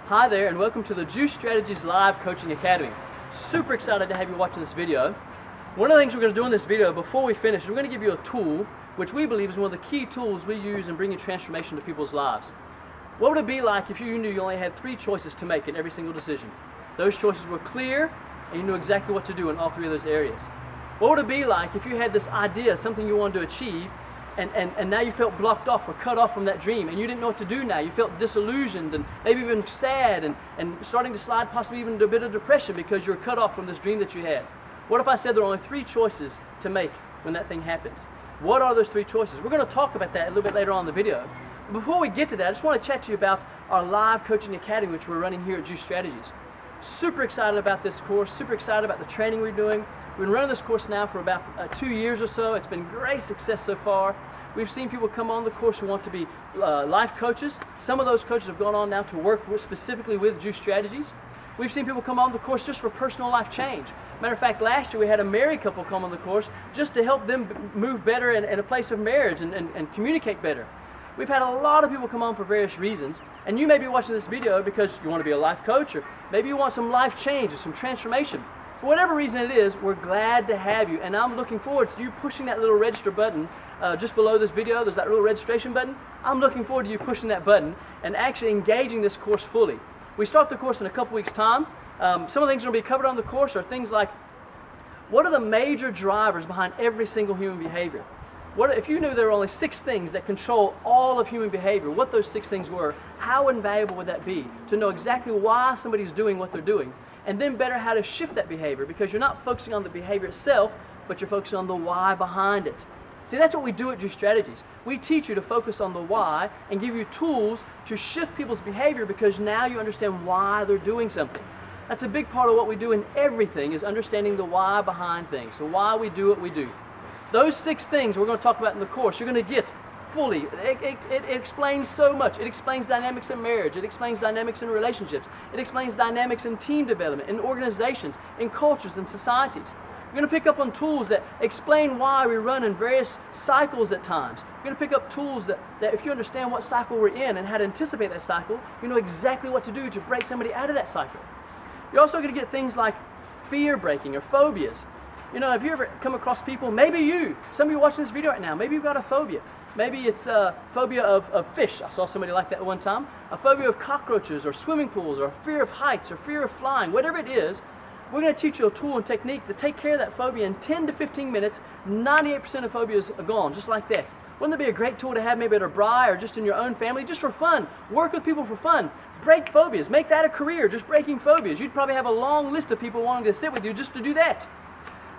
Hi there, and welcome to the Juice Strategies Live Coaching Academy. Super excited to have you watching this video. One of the things we're going to do in this video before we finish is we're going to give you a tool which we believe is one of the key tools we use in bringing transformation to people's lives. What would it be like if you knew you only had 3 choices to make in every single decision? Those choices were clear and you knew exactly what to do in all 3 of those areas. What would it be like if you had this idea, something you wanted to achieve, and now you felt blocked off or cut off from that dream and you didn't know what to do now? You felt disillusioned and maybe even sad and starting to slide possibly even into a bit of depression because you're cut off from this dream that you had. What if I said there are only 3 choices to make when that thing happens? What are those 3 choices? We're going to talk about that a little bit later on in the video. Before we get to that, I just want to chat to you about our live coaching academy which we're running here at Juice Strategies. Super excited about this course, super excited about the training we're doing. We've been running this course now for about 2 years or so. It's been great success so far. We've seen people come on the course who want to be life coaches. Some of those coaches have gone on now to work specifically with Juice Strategies. We've seen people come on the course just for personal life change. Matter of fact, last year we had a married couple come on the course just to help them move better in a place of marriage and communicate better. We've had a lot of people come on for various reasons, and you may be watching this video because you want to be a life coach, or maybe you want some life change or some transformation. For whatever reason it is, we're glad to have you, and I'm looking forward to you pushing that little register button just below this video. There's that little registration button. I'm looking forward to you pushing that button and actually engaging this course fully. We start the course in a couple weeks' time. Some of the things that will be covered on the course are things like, what are the major drivers behind every single human behavior? If you knew there were only 6 things that control all of human behavior, what those 6 things were, how invaluable would that be to know exactly why somebody's doing what they're doing, and then better how to shift that behavior, because you're not focusing on the behavior itself, but you're focusing on the why behind it. See, that's what we do at Juice Strategies. We teach you to focus on the why and give you tools to shift people's behavior because now you understand why they're doing something. That's a big part of what we do in everything, is understanding the why behind things, so why we do what we do. Those 6 things we're going to talk about in the course, you're going to get fully. It explains so much. It explains dynamics in marriage. It explains dynamics in relationships. It explains dynamics in team development, in organizations, in cultures and societies. You're going to pick up on tools that explain why we run in various cycles at times. You're going to pick up tools that if you understand what cycle we're in and how to anticipate that cycle, you know exactly what to do to break somebody out of that cycle. You're also going to get things like fear breaking or phobias. You know, have you ever come across people, maybe some of you watching this video right now, maybe you've got a phobia. Maybe it's a phobia of fish. I saw somebody like that one time. A phobia of cockroaches or swimming pools, or fear of heights or fear of flying. Whatever it is, we're going to teach you a tool and technique to take care of that phobia in 10 to 15 minutes. 98% of phobias are gone, just like that. Wouldn't it be a great tool to have maybe at a braai or just in your own family, just for fun? Work with people for fun. Break phobias. Make that a career, just breaking phobias. You'd probably have a long list of people wanting to sit with you just to do that.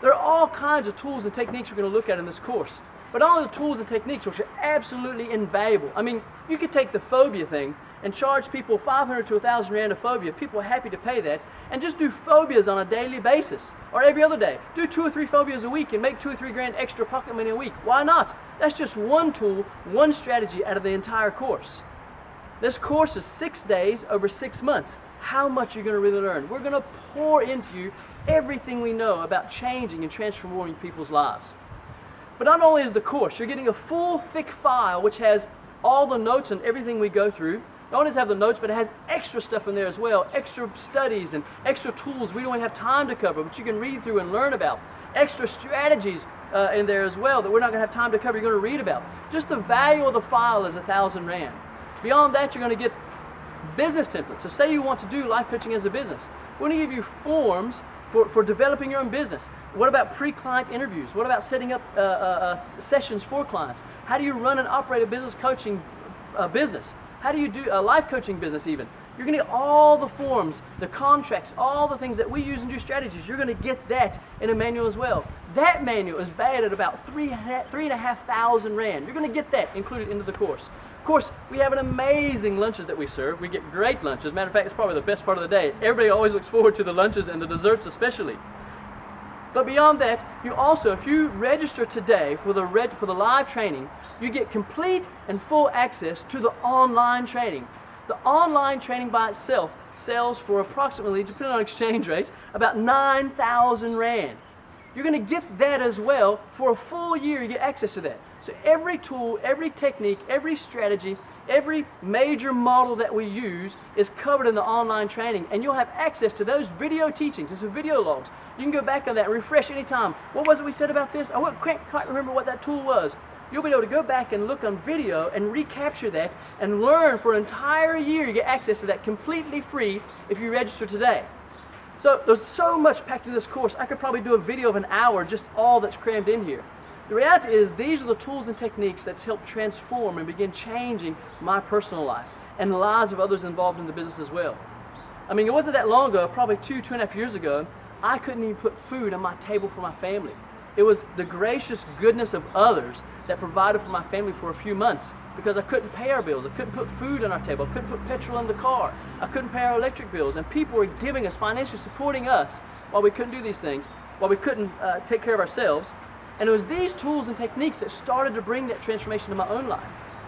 There are all kinds of tools and techniques we're going to look at in this course. But all the tools and techniques which are absolutely invaluable. I mean, you could take the phobia thing and charge people 500 to 1,000 Rand a phobia. People are happy to pay that. And just do phobias on a daily basis or every other day. Do 2 or 3 phobias a week and make 2 or 3 grand extra pocket money a week. Why not? That's just one tool, one strategy out of the entire course. This course is 6 days over 6 months. How much you're going to really learn. We're going to pour into you everything we know about changing and transforming people's lives. But not only is the course, you're getting a full thick file which has all the notes and everything we go through. Not only does it have the notes, but it has extra stuff in there as well, extra studies and extra tools we don't have time to cover, but you can read through and learn about. Extra strategies in there as well that we're not going to have time to cover, you're going to read about. Just the value of the file is 1,000 Rand. Beyond that, you're going to get business templates. So say you want to do life coaching as a business. We're going to give you forms for developing your own business. What about pre-client interviews? What about setting up sessions for clients? How do you run and operate a business coaching business? How do you do a life coaching business even? You're going to get all the forms, the contracts, all the things that we use in Juice Strategies. You're going to get that in a manual as well. That manual is valued at about 3,500 Rand. You're going to get that included into the course. Of course, we have an amazing lunches that we serve. We get great lunches. Matter of fact, it's probably the best part of the day. Everybody always looks forward to the lunches and the desserts especially. But beyond that, you also, if you register today for the live training, you get complete and full access to the online training. The online training by itself sells for approximately, depending on exchange rates, about 9,000 Rand. You're going to get that as well for a full year. You get access to that. So every tool, every technique, every strategy, every major model that we use is covered in the online training, and you'll have access to those video teachings. It's video logs. You can go back on that and refresh anytime. What was it we said about this? I can't quite remember what that tool was. You'll be able to go back and look on video and recapture that and learn for an entire year. You get access to that completely free if you register today. So there's so much packed into this course. I could probably do a video of an hour, just all that's crammed in here. The reality is these are the tools and techniques that's helped transform and begin changing my personal life and the lives of others involved in the business as well. I mean, it wasn't that long ago, probably 2.5 years ago, I couldn't even put food on my table for my family. It was the gracious goodness of others that provided for my family for a few months, because I couldn't pay our bills, I couldn't put food on our table, I couldn't put petrol in the car, I couldn't pay our electric bills, and people were giving us, financially supporting us while we couldn't do these things, while we couldn't take care of ourselves. And it was these tools and techniques that started to bring that transformation to my own life.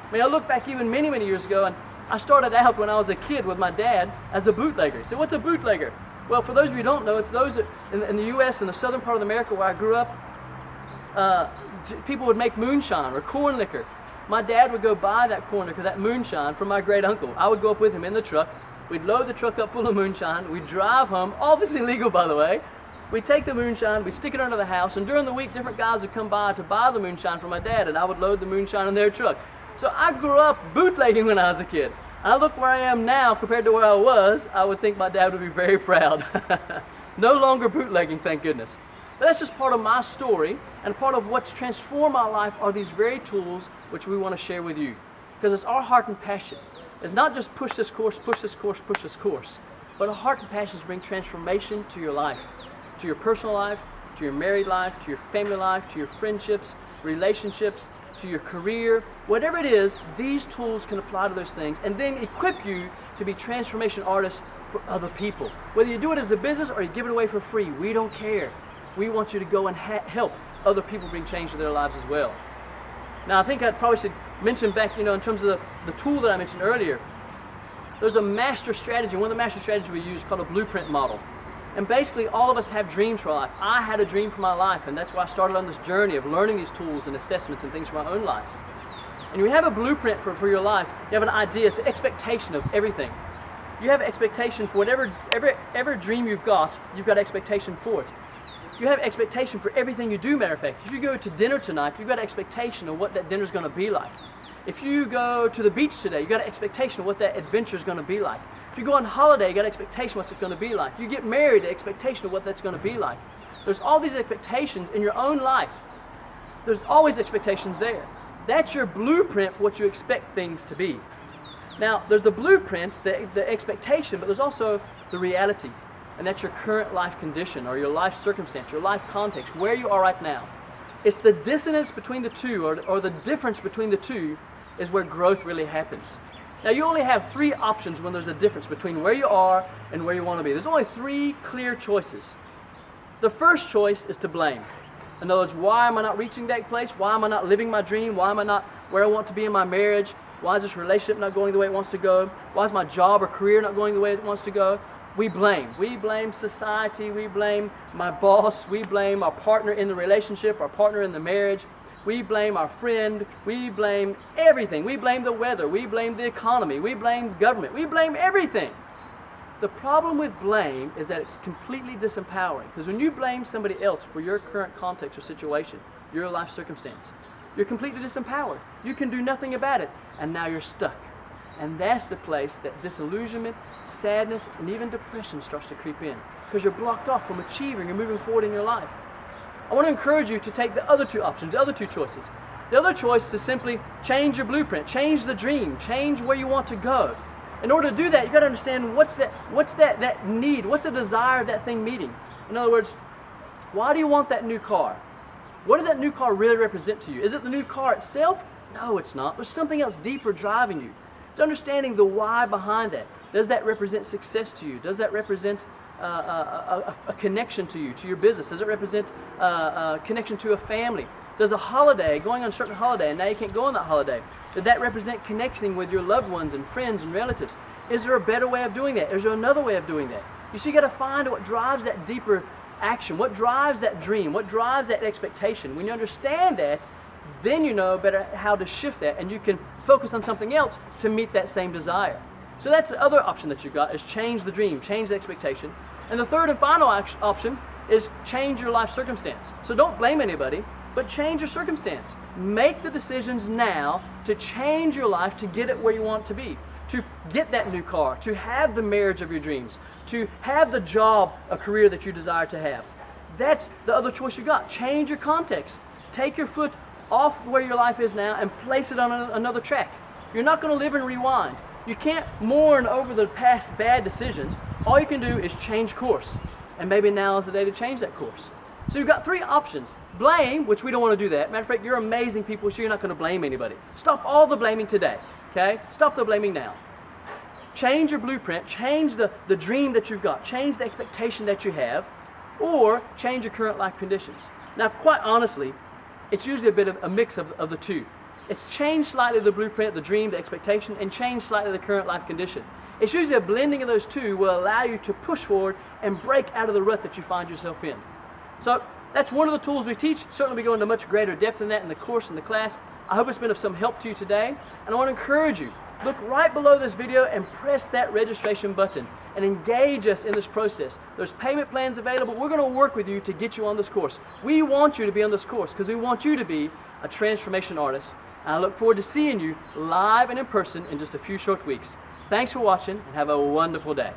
I mean, I look back even many, many years ago, and I started out when I was a kid with my dad as a bootlegger. So what's a bootlegger? Well, for those of you who don't know, it's those that in the U.S., in the southern part of America where I grew up, people would make moonshine or corn liquor. My dad would go buy that corn liquor, that moonshine, from my great uncle. I would go up with him in the truck. We'd load the truck up full of moonshine. We'd drive home. All this illegal, by the way. We'd take the moonshine, we'd stick it under the house, and during the week, different guys would come by to buy the moonshine from my dad, and I would load the moonshine in their truck. So I grew up bootlegging when I was a kid. I look where I am now compared to where I was, I would think my dad would be very proud. No longer bootlegging, thank goodness. But that's just part of my story, and part of what's transformed my life are these very tools which we want to share with you. Because it's our heart and passion. It's not just push this course, push this course, push this course, but our heart and passion is to bring transformation to your life. To your personal life, to your married life, to your family life, to your friendships, relationships, to your career, whatever it is, these tools can apply to those things and then equip you to be transformation artists for other people. Whether you do it as a business or you give it away for free, we don't care. We want you to go and help other people bring change to their lives as well. Now, I think I probably should mention back, in terms of the tool that I mentioned earlier, there's a master strategy. One of the master strategies we use called a blueprint model. And basically, all of us have dreams for our life. I had a dream for my life, and that's why I started on this journey of learning these tools and assessments and things for my own life. And you have a blueprint for your life. You have an idea. It's an expectation of everything. You have expectation for every dream you've got expectation for it. You have expectation for everything you do, matter of fact. If you go to dinner tonight, you've got expectation of what that dinner's going to be like. If you go to the beach today, you've got an expectation of what that adventure is going to be like. If you go on holiday, you got an expectation of what's going to be like. You get married, an expectation of what that's going to be like. There's all these expectations in your own life. There's always expectations there. That's your blueprint for what you expect things to be. Now, there's the blueprint, the expectation, but there's also the reality. And that's your current life condition or your life circumstance, your life context, where you are right now. It's the dissonance between the two or the difference between the two is where growth really happens. Now, you only have three options when there's a difference between where you are and where you want to be. There's only three clear choices. The first choice is to blame. In other words, why am I not reaching that place? Why am I not living my dream? Why am I not where I want to be in my marriage? Why is this relationship not going the way it wants to go? Why is my job or career not going the way it wants to go? We blame. We blame society. We blame my boss. We blame our partner in the relationship, our partner in the marriage. We blame our friend. We blame everything. We blame the weather. We blame the economy. We blame government. We blame everything. The problem with blame is that it's completely disempowering, because when you blame somebody else for your current context or situation, your life circumstance, you're completely disempowered. You can do nothing about it, and now you're stuck. And that's the place that disillusionment, sadness, and even depression starts to creep in, because you're blocked off from achieving or moving forward in your life. I want to encourage you to take the other two options, the other two choices. The other choice is simply change your blueprint, change the dream, change where you want to go. In order to do that, you've got to understand what's that need, what's the desire of that thing meeting. In other words, why do you want that new car? What does that new car really represent to you? Is it the new car itself? No, it's not. There's something else deeper driving you. It's understanding the why behind that. Does that represent success to you? Does that represent a connection to you, to your business? Does it represent a connection to a family? Does a holiday, going on a certain holiday, and now you can't go on that holiday, did that represent connecting with your loved ones and friends and relatives? Is there a better way of doing that? Is there another way of doing that? You see, you got to find what drives that deeper action, what drives that dream, what drives that expectation. When you understand that, then you know better how to shift that, and you can focus on something else to meet that same desire. So that's the other option that you've got, is change the dream, change the expectation. And the third and final option is change your life circumstance. So don't blame anybody, but change your circumstance. Make the decisions now to change your life to get it where you want to be, to get that new car, to have the marriage of your dreams, to have the job, a career that you desire to have. That's the other choice you got. Change your context. Take your foot off where your life is now and place it on another track. You're not going to live and rewind. You can't mourn over the past bad decisions. All you can do is change course. And maybe now is the day to change that course. So you've got three options. Blame, which we don't want to do that. Matter of fact, you're amazing people, so you're not going to blame anybody. Stop all the blaming today, okay? Stop the blaming now. Change your blueprint, change the dream that you've got, change the expectation that you have, or change your current life conditions. Now, quite honestly, it's usually a bit of a mix of the two. It's change slightly the blueprint, the dream, the expectation, and change slightly the current life condition. It's usually a blending of those two will allow you to push forward and break out of the rut that you find yourself in. So that's one of the tools we teach. Certainly we go into much greater depth than that in the course and the class. I hope it's been of some help to you today, and I want to encourage you, look right below this video and press that registration button and engage us in this process. There's payment plans available. We're going to work with you to get you on this course. We want you to be on this course because we want you to be a transformation artist. And I look forward to seeing you live and in person in just a few short weeks. Thanks for watching, and have a wonderful day.